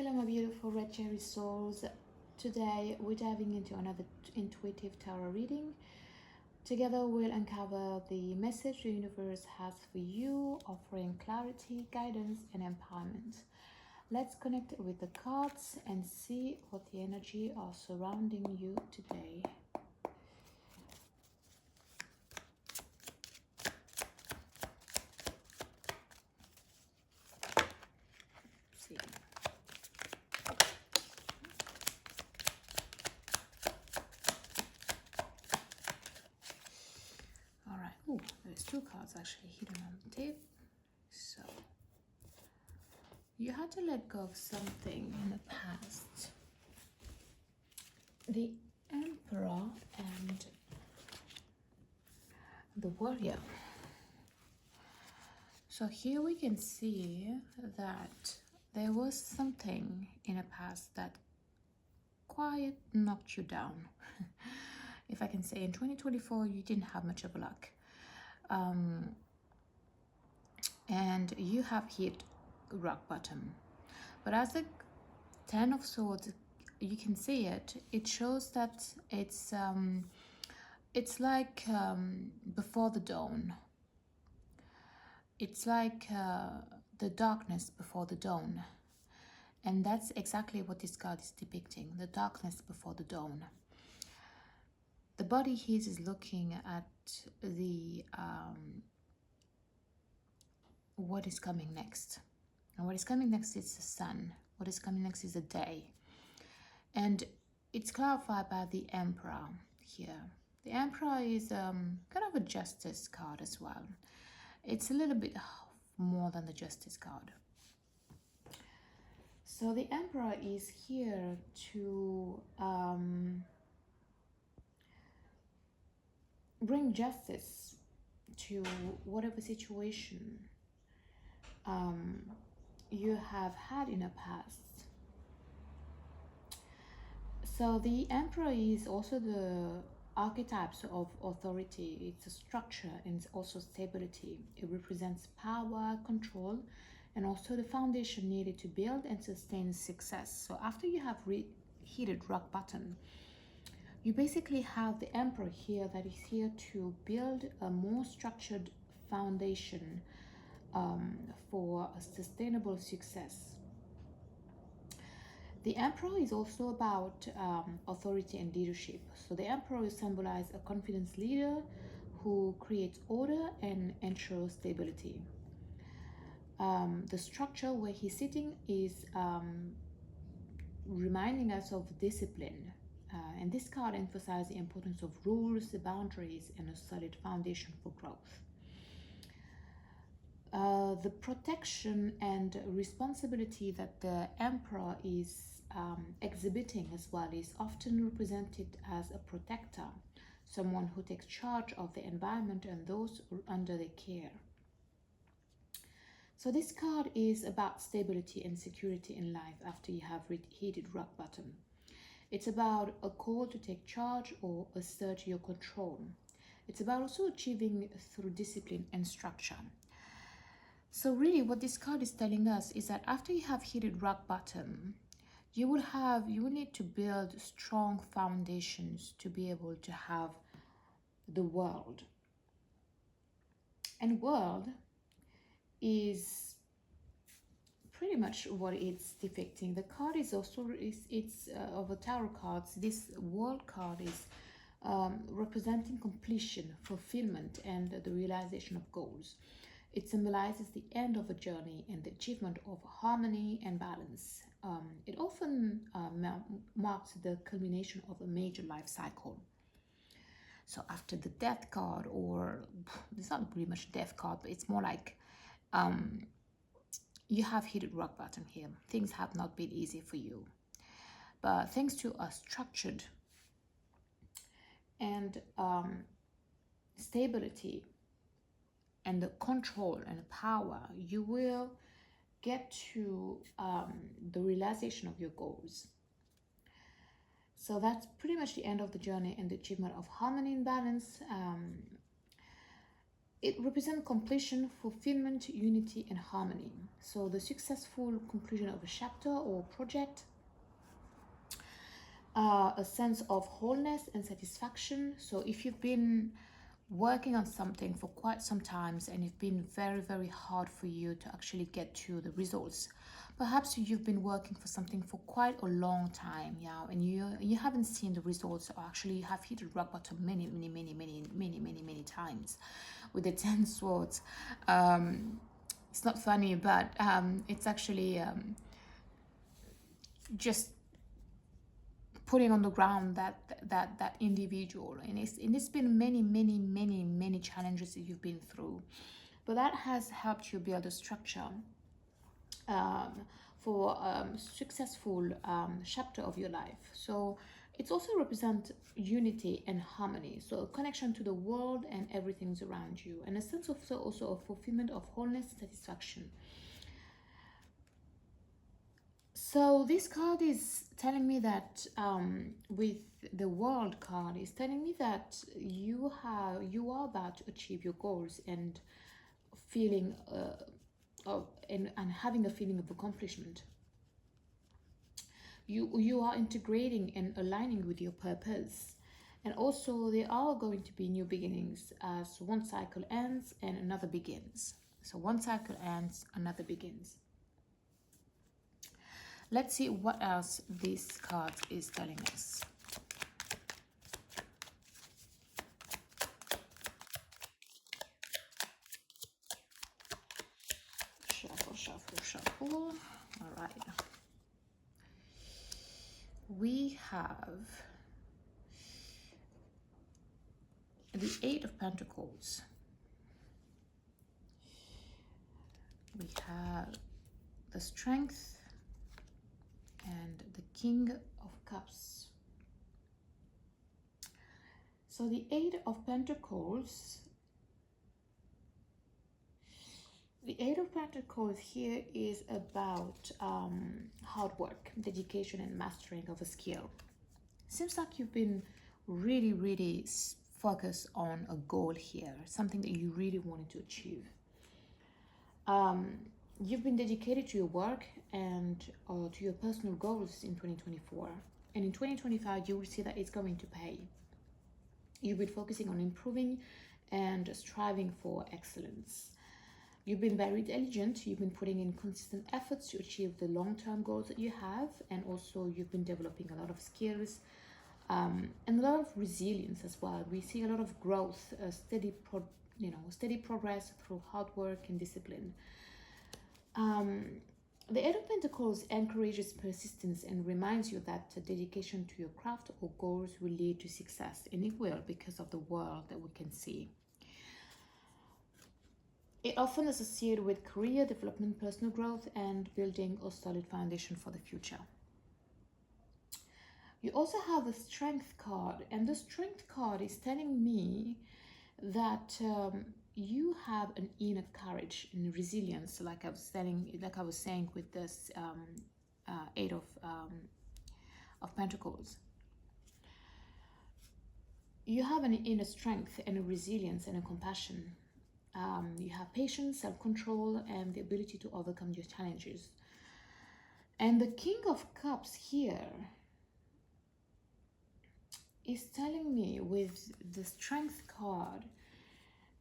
Hello, my beautiful red cherry souls. Today we're diving into another intuitive tarot reading. Together we'll uncover the message the universe has for you, offering clarity, guidance, and empowerment. Let's connect with the cards and see what the energy are surrounding you today. Let's see. All right. Oh, there's two cards actually hidden on the tip. So you had to let go of something in the past. The Emperor and the Warrior. So here we can see that there was something in the past that quite knocked you down. If I can say, in 2024 you didn't have much of a luck, and you have hit rock bottom. But as the Ten of Swords, you can see it shows that it's like before the dawn. It's like the darkness before the dawn. And that's exactly what this card is depicting, the darkness before the dawn. The body here is looking at the what is coming next. And what is coming next is the sun. What is coming next is the day. And it's clarified by the Emperor here. The Emperor is kind of a justice card as well. It's a little bit more than the justice card. So the Emperor is here to bring justice to whatever situation you have had in the past. So the Emperor is also the archetypes of authority. It's a structure and it's also stability. It represents power, control, and also the foundation needed to build and sustain success. So after you have hit rock bottom, you basically have the Emperor here that is here to build a more structured foundation for a sustainable success. The Emperor is also about authority and leadership. So the Emperor symbolizes a confident leader who creates order and ensures stability. The structure where he's sitting is reminding us of discipline. And this card emphasizes the importance of rules, boundaries, and a solid foundation for growth. The protection and responsibility that the Emperor is exhibiting as well is often represented as a protector, someone who takes charge of the environment and those under their care. So this card is about stability and security in life after you have hit rock bottom. It's about a call to take charge or assert your control. It's about also achieving through discipline and structure. So really what this card is telling us is that after you have hit rock bottom, you will need to build strong foundations to be able to have the world. And world is pretty much what it's depicting. The card is also, of the tarot cards, this world card is representing completion, fulfillment, and the realization of goals. It symbolizes the end of a journey and the achievement of harmony and balance. It often marks the culmination of a major life cycle. So after the death card, or it's not pretty much death card, but it's more like you have hit rock bottom here. Things have not been easy for you. But thanks to a structured and stability and the control and the power, you will get to the realization of your goals. So that's pretty much the end of the journey and the achievement of harmony and balance. It represents completion, fulfillment, unity, and harmony. So the successful conclusion of a chapter or project, a sense of wholeness and satisfaction. So if you've been working on something for quite some time and it's been very, very hard for you to actually get to the results, perhaps you've been working for something for quite a long time, yeah, and you haven't seen the results, or actually have hit rock bottom many times with the 10 swords. It's not funny, but it's actually just putting on the ground that individual, and it's been many challenges that you've been through, but that has helped you build a structure um, for successful chapter of your life. So it also represents unity and harmony, so a connection to the world and everything's around you, and a sense of also of fulfillment, of wholeness, satisfaction. So this card is telling me that with the world card is telling me that you are about to achieve your goals and feeling and having a feeling of accomplishment. You are integrating and aligning with your purpose. And also there are going to be new beginnings as one cycle ends and another begins. So one cycle ends, another begins. Let's see what else this card is telling us. Shuffle, shuffle, shuffle. All right. We have the Eight of Pentacles. We have the Strength and the King of Cups. So the Eight of Pentacles, here is about hard work, dedication, and mastering of a skill. Seems like you've been really focused on a goal here, something that you really wanted to achieve. You've been dedicated to your work and to your personal goals in 2024. And in 2025, you will see that it's going to pay. You've been focusing on improving and striving for excellence. You've been very diligent. You've been putting in consistent efforts to achieve the long-term goals that you have. And also you've been developing a lot of skills and a lot of resilience as well. We see a lot of growth, steady progress through hard work and discipline. The Eight of Pentacles encourages persistence and reminds you that dedication to your craft or goals will lead to success, and it will, because of the world that we can see. It often is associated with career development, personal growth, and building a solid foundation for the future. You also have the Strength card, and the Strength card is telling me that you have an inner courage and resilience, like I was saying with this Eight of Pentacles. You have an inner strength and a resilience and a compassion. You have patience, self-control, and the ability to overcome your challenges. And the King of Cups here is telling me, with the Strength card,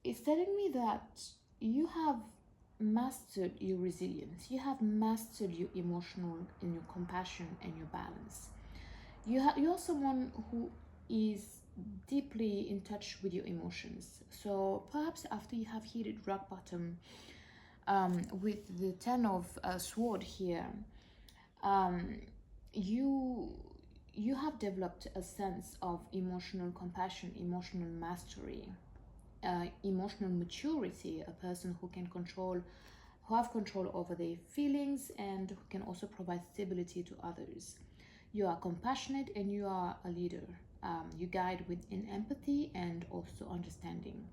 it's telling me that you have mastered your resilience. You have mastered your emotional and your compassion and your balance. You're someone who is deeply in touch with your emotions. So perhaps after you have hit rock bottom with the Ten of Sword here, you have developed a sense of emotional compassion, emotional mastery, emotional maturity, a person who have control over their feelings and who can also provide stability to others. You are compassionate and you are a leader. You guide with empathy and also understanding.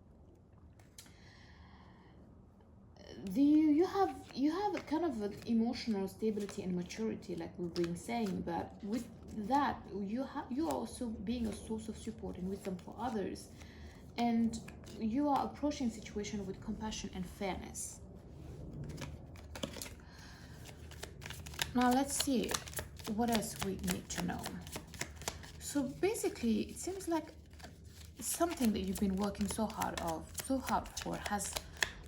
You have kind of an emotional stability and maturity, like we've been saying, but with that you are also being a source of support and wisdom for others, and you are approaching situation with compassion and fairness. Now let's see what else we need to know. So basically, it seems like something that you've been working so hard for has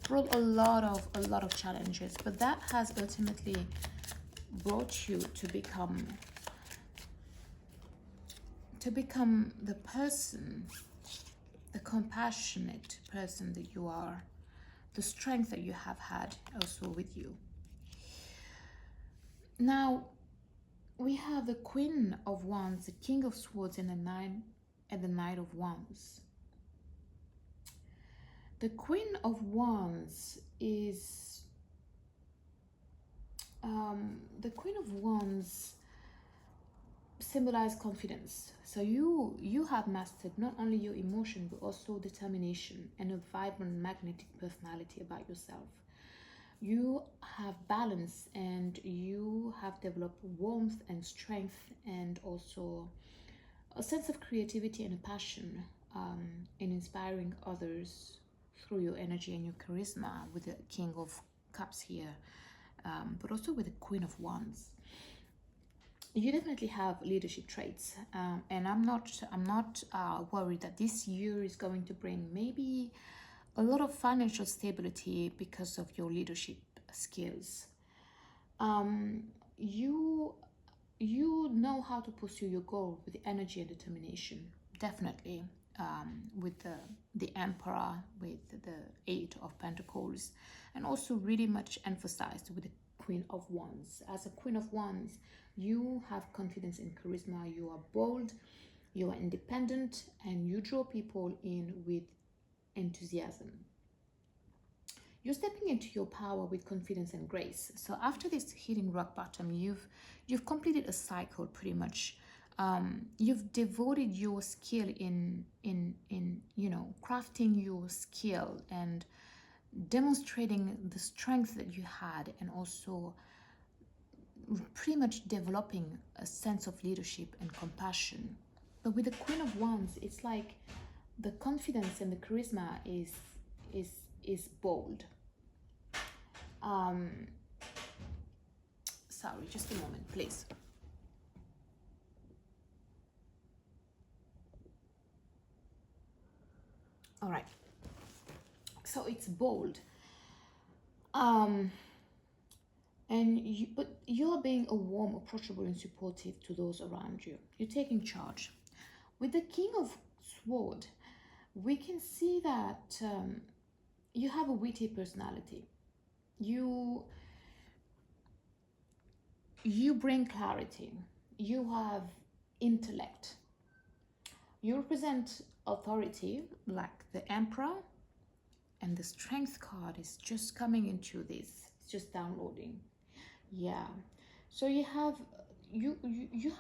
brought a lot of challenges, but that has ultimately brought you to become the person, the compassionate person that you are, the strength that you have had also with you. Now we have the Queen of Wands, the King of Swords, and the Knight of Wands. The Queen of Wands is the Queen of Wands symbolize confidence. So you have mastered not only your emotion but also determination and a vibrant magnetic personality about yourself. You have balance and you have developed warmth and strength and also a sense of creativity and a passion in inspiring others through your energy and your charisma with the King of Cups here, but also with the Queen of Wands. You definitely have leadership traits, and I'm not worried that this year is going to bring maybe a lot of financial stability because of your leadership skills. You know how to pursue your goal with energy and determination. Definitely, with the Emperor, with the Eight of Pentacles, and also really much emphasized with the Queen of Wands. As a Queen of Wands, you have confidence and charisma. You are bold, you are independent, and you draw people in with enthusiasm. You're stepping into your power with confidence and grace. So after this hitting rock bottom, you've completed a cycle pretty much. You've devoted your skill in crafting your skill and demonstrating the strength that you had, and also pretty much developing a sense of leadership and compassion. But with the Queen of Wands, it's like the confidence and the charisma is bold. Sorry, just a moment, please. All right. So it's bold. But you're being a warm, approachable, and supportive to those around you. You're taking charge. With the King of Sword, we can see that you have a witty personality. You bring clarity. You have intellect. You represent authority, like the Emperor, and the Strength card is just coming into this. It's just downloading. Yeah. So you have you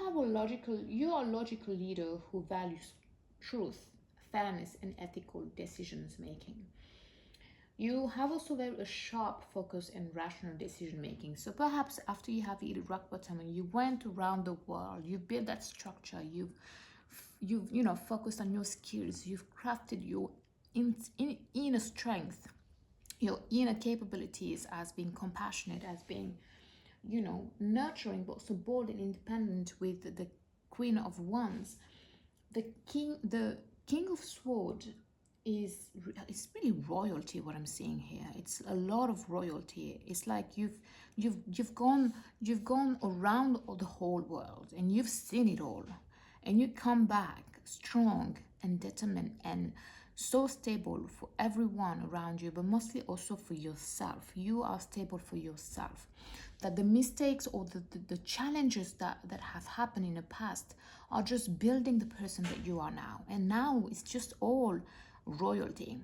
are a logical leader who values truth, fairness, and ethical decisions making. You have also very a sharp focus and rational decision making. So perhaps after you have hit rock bottom and you went around the world, you built that structure, you've focused on your skills, you've crafted your inner strength, your inner capabilities as being compassionate, as being nurturing, but also bold and independent with the Queen of Wands. The King of Sword is really royalty. What I'm seeing here, it's a lot of royalty. It's like you've gone around the whole world and you've seen it all, and you come back strong and determined and so stable for everyone around you, but mostly also for yourself. You are stable for yourself. That the mistakes or the challenges that have happened in the past are just building the person that you are now. And now it's just all royalty.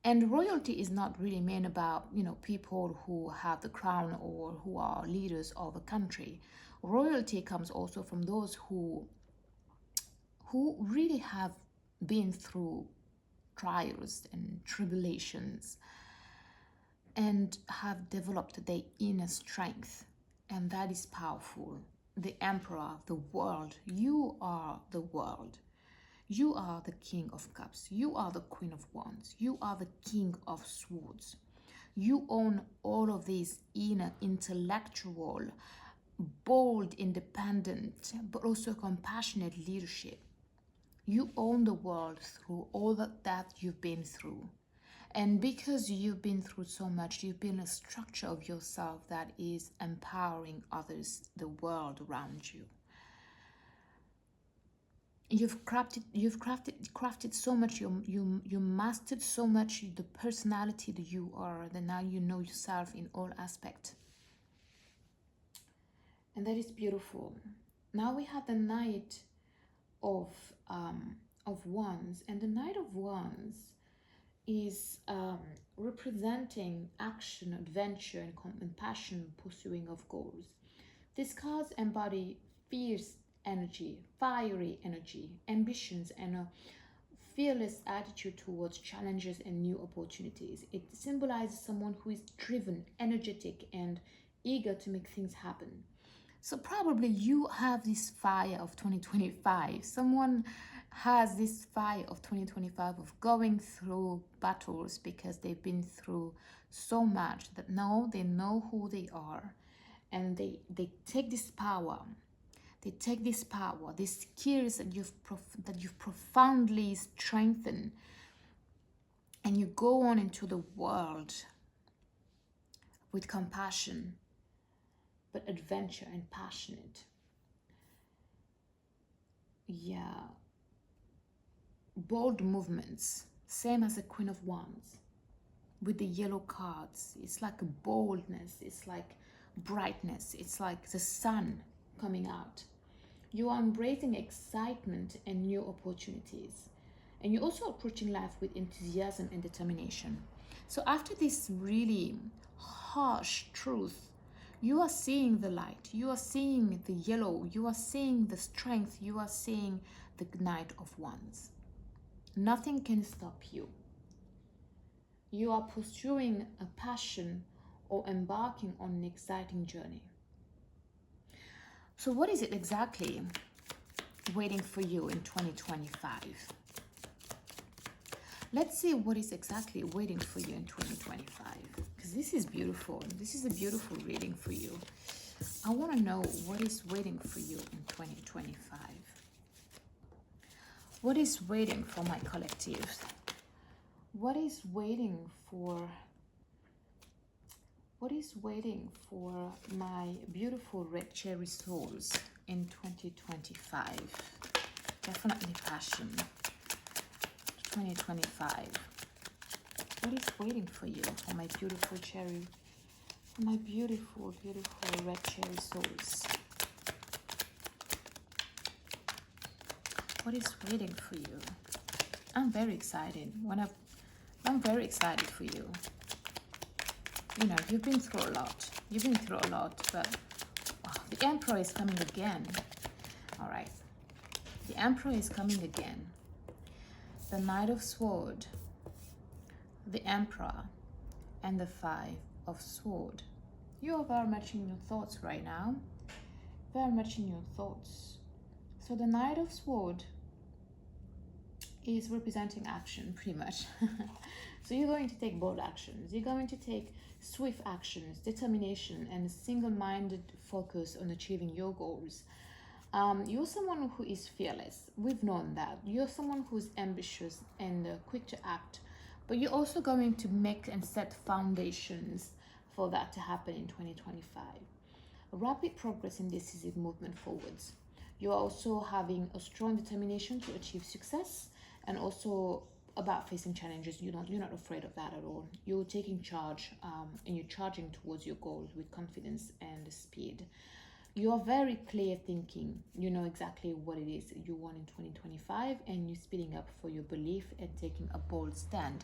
And royalty is not really meant about, people who have the crown or who are leaders of a country. Royalty comes also from those who really have been through trials and tribulations and have developed their inner strength, and that is powerful. The Emperor, the world, you are the world. You are the King of Cups. You are the Queen of Wands. You are the King of Swords. You own all of these inner intellectual, bold, independent, but also compassionate leadership. You own the world through all that you've been through. And because you've been through so much, you've been a structure of yourself that is empowering others, the world around you. You've crafted so much. You mastered so much the personality that you are, that now you know yourself in all aspects, and that is beautiful. Now we have the Knight of Wands, and the Knight of Wands is representing action, adventure, and passion, pursuing of goals. These cards embody fierce energy, fiery energy, ambitions, and a fearless attitude towards challenges and new opportunities. It symbolizes someone who is driven, energetic, and eager to make things happen. So probably you have this fire of 2025. Someone has this fire of 2025 of going through battles because they've been through so much that now they know who they are, and they take this power. They take this power, these skills that you've profoundly strengthened, and you go on into the world with compassion, but adventure and passionate. Yeah. Bold movements, same as the Queen of Wands. With the yellow cards, it's like a boldness, it's like brightness, it's like the sun coming out. You are embracing excitement and new opportunities. And you're also approaching life with enthusiasm and determination. So after this really harsh truth, you are seeing the light, you are seeing the yellow, you are seeing the strength, you are seeing the Knight of Wands. Nothing can stop you. You are pursuing a passion or embarking on an exciting journey. So what is it exactly waiting for you in 2025? Let's see what is exactly waiting for you in 2025, because this is beautiful. This is a beautiful reading for you. I want to know what is waiting for you in 2025. What is waiting for my collectives? What is waiting for my beautiful red cherry souls in 2025? Definitely passion. 2025. What is waiting for you, for my beautiful cherry, for my beautiful, beautiful red cherry souls? What is waiting for you? I'm very excited. I'm very excited for you. You know, you've been through a lot. You've been through a lot, but the Emperor is coming again. All right. The Emperor is coming again. The Knight of Swords, the Emperor, and the Five of Swords. You are very much in your thoughts right now. Very much in your thoughts. So the Knight of Swords is representing action, pretty much. So you're going to take bold actions. You're going to take swift actions, determination, and a single-minded focus on achieving your goals. You're someone who is fearless. We've known that. You're someone who's ambitious and quick to act. But you're also going to make and set foundations for that to happen in 2025. Rapid progress and decisive movement forwards. You're also having a strong determination to achieve success, and also about facing challenges. You're not afraid of that at all. You're taking charge, and you're charging towards your goals with confidence and speed. You are very clear thinking. You know exactly what it is you want in 2025, and you're speeding up for your belief and taking a bold stand.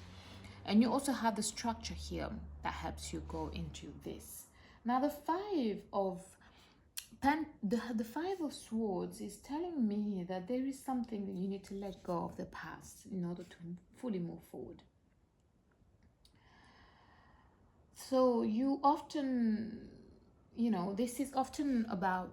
And you also have the structure here that helps you go into this. Now the the Five of Swords is telling me that there is something that you need to let go of the past in order to fully move forward. So you often, this is often about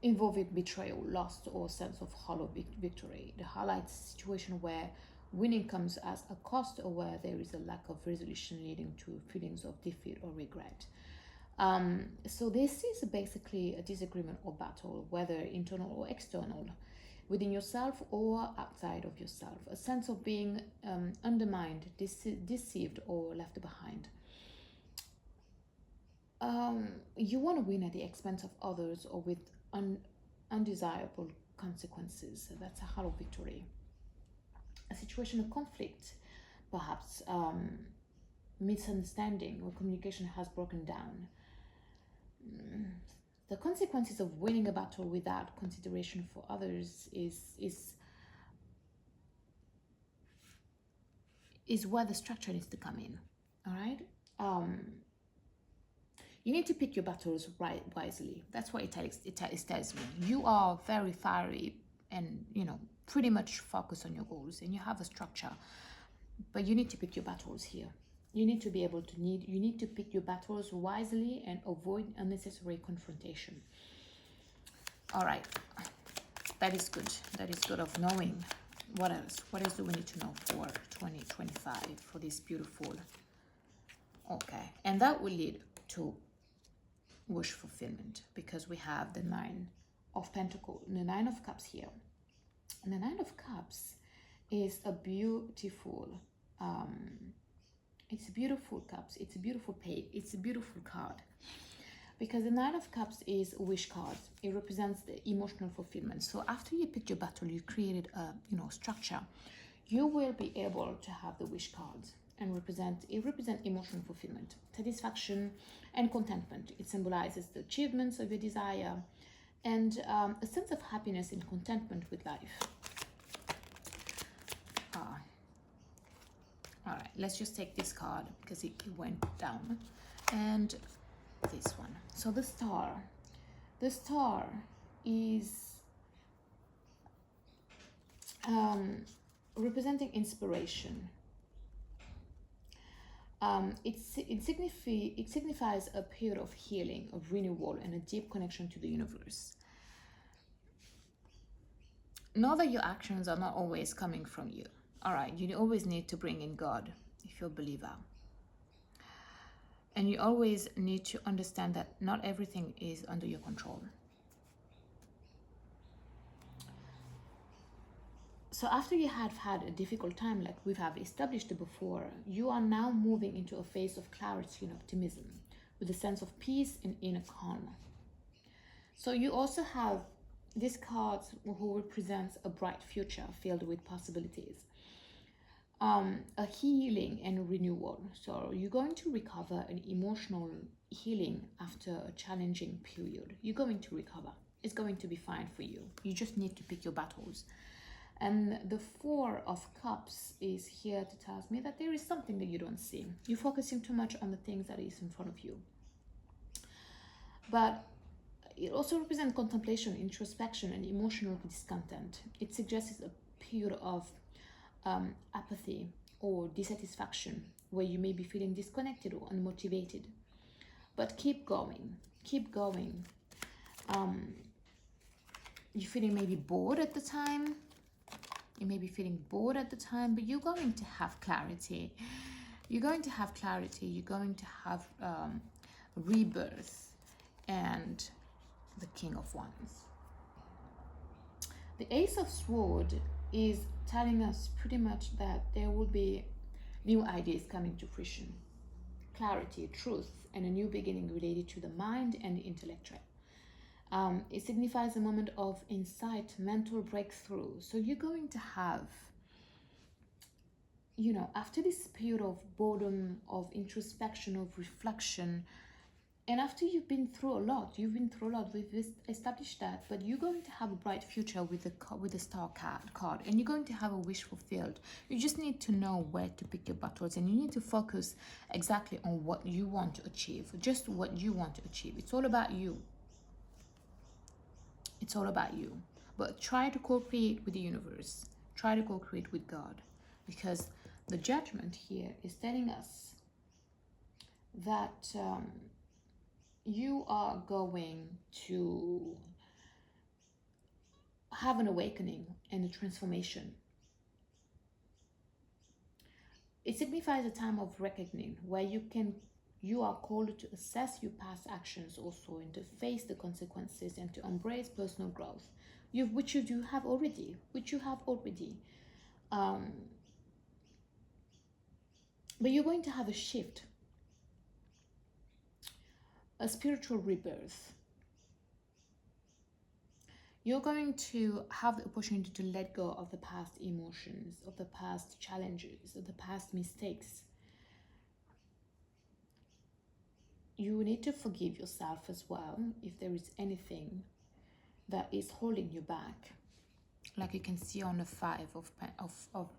involving betrayal, loss, or sense of hollow victory. It highlights a situation where winning comes as a cost or where there is a lack of resolution leading to feelings of defeat or regret. So this is basically a disagreement or battle, whether internal or external, within yourself or outside of yourself. A sense of being undermined, deceived, or left behind. You want to win at the expense of others or with undesirable consequences. That's a hollow victory. A situation of conflict, perhaps misunderstanding or communication has broken down. The consequences of winning a battle without consideration for others is where the structure needs to come in. All right. You need to pick your battles wisely. That's what it tells me. You are very fiery and, pretty much focused on your goals and you have a structure, but you need to pick your battles here. You need to be able to you need to pick your battles wisely and avoid unnecessary confrontation. All right. That is good. That is good of knowing. What else? What else do we need to know for 2025 for this beautiful? Okay. And that will lead to wish fulfillment because we have the Nine of Pentacles, the Nine of Cups here. And the Nine of Cups is a beautiful, it's a beautiful cups. It's a beautiful page. It's a beautiful card because the Nine of Cups is a wish card. It represents the emotional fulfillment. So after you picked your battle, you created a structure. You will be able to have the wish cards and represent emotional fulfillment, satisfaction, and contentment. It symbolizes the achievements of your desire and a sense of happiness and contentment with life. All right, let's just take this card because it went down, and this one. So the star is representing inspiration. It signifies a period of healing, of renewal, and a deep connection to the universe. Know that your actions are not always coming from you. All right, you always need to bring in God if you're a believer. And you always need to understand that not everything is under your control. So after you have had a difficult time, like we have established before, you are now moving into a phase of clarity and optimism with a sense of peace and inner calm. So you also have this card who represents a bright future filled with possibilities. A healing and renewal. So you're going to recover an emotional healing after a challenging period. You're going to recover. It's going to be fine for you. You just need to pick your battles. And the Four of Cups is here to tell me that there is something that you don't see. You're focusing too much on the things that is in front of you. But it also represents contemplation, introspection, and emotional discontent. It suggests a period of apathy or dissatisfaction where you may be feeling disconnected or unmotivated. But keep going. Keep going. You're feeling maybe bored at the time. You may be feeling bored at the time, but you're going to have clarity. You're going to have clarity. You're going to have rebirth and the King of Wands. The Ace of Swords is telling us pretty much that there will be new ideas coming to fruition. Clarity, truth, and a new beginning related to the mind and the intellect. It signifies a moment of insight, mental breakthrough. So you're going to have, after this period of boredom, of introspection, of reflection, and after you've been through a lot, we've established that, but you're going to have a bright future with the Star card, and you're going to have a wish fulfilled. You just need to know where to pick your battles, and you need to focus exactly on what you want to achieve, just what you want to achieve. It's all about you. It's all about you. But try to co-create with the universe. Try to co-create with God, because the Judgment here is telling us that you are going to have an awakening and a transformation. It signifies a time of reckoning where you are called to assess your past actions also, and to face the consequences, and to embrace personal growth, which you do have already, which you have already. Um, but you're going to have a shift, a spiritual rebirth. You're going to have the opportunity to let go of the past emotions, of the past challenges, of the past mistakes. You need to forgive yourself as well if there is anything that is holding you back. Like you can see on the five of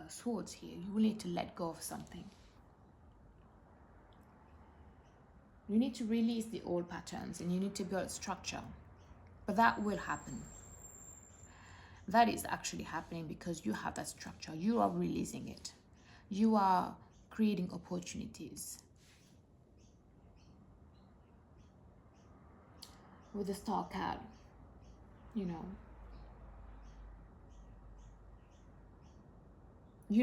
swords here, you will need to let go of something. You need to release the old patterns, and you need to build structure. But that will happen. That is actually happening because you have that structure. You are releasing it. You are creating opportunities. With the star card, you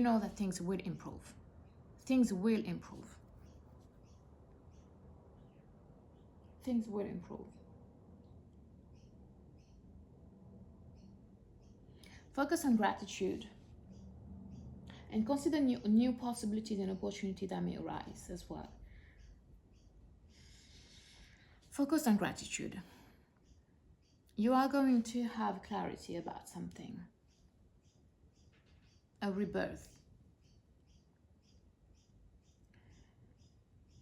know that things will improve. Things will improve. Things will improve. Focus on gratitude and consider new possibilities and opportunities that may arise as well. Focus on gratitude. You are going to have clarity about something. A rebirth.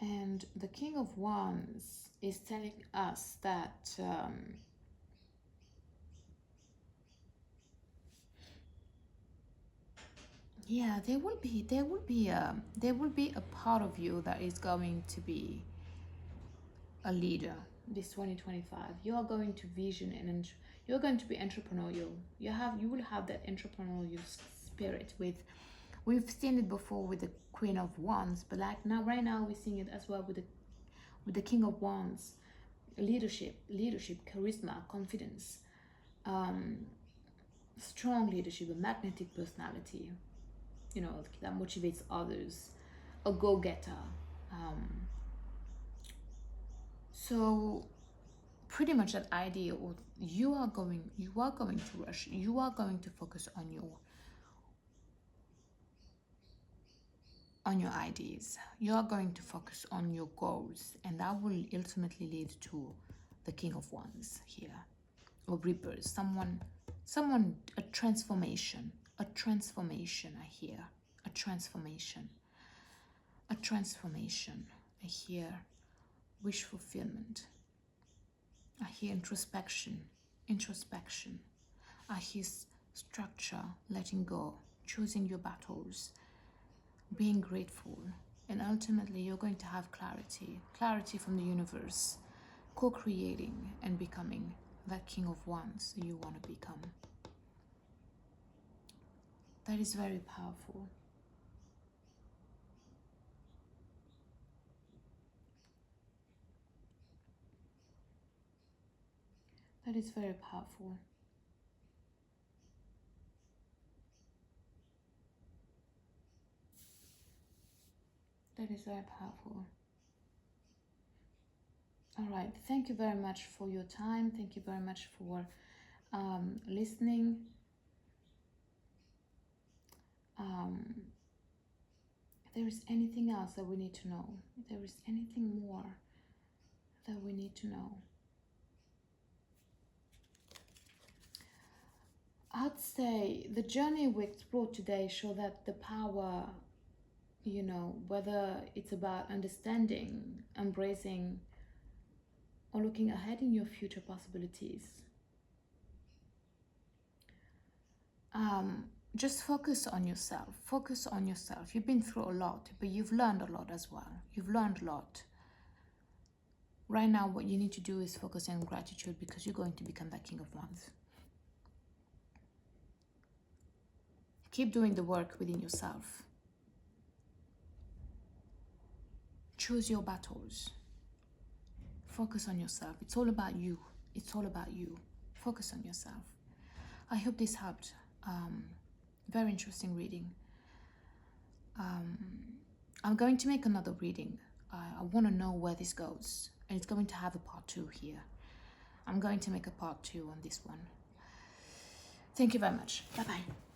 And the King of Wands is telling us that yeah, there will be a part of you that is going to be a leader this 2025. You are going to vision, and you're going to be entrepreneurial. You will have that entrepreneurial spirit. We've seen it before with the Queen of Wands, but like right now we're seeing it as well with the King of Wands. Leadership, charisma, confidence, strong leadership, a magnetic personality, that motivates others, a go-getter. So pretty much that idea, or you are going to rush, you are going to focus on your ideas, you are going to focus on your goals, and that will ultimately lead to the King of Wands here, or rebirth. Someone, a transformation. I hear a transformation. I hear wish fulfillment. I hear introspection. I hear structure, letting go, choosing your battles, being grateful, and ultimately you're going to have clarity from the universe, co-creating and becoming that King of Wands you want to become. That is very powerful. That is very powerful. That is very powerful. All right. Thank you very much for your time. Thank you very much for listening. If there is anything else that we need to know, if there is anything more that we need to know, I'd say the journey we explored today show that the power, whether it's about understanding, embracing, or looking ahead in your future possibilities, just focus on yourself. You've been through a lot, but you've learned a lot as well. Right now, what you need to do is focus on gratitude, because you're going to become that King of Wands. Keep doing the work within yourself. Choose your battles. Focus on yourself. It's all about you. Focus on yourself. I hope this helped. Very interesting reading. I'm going to make another reading. I want to know where this goes, and it's going to have a part 2 here. I'm going to make a part 2 on this one. Thank you very much. Bye bye.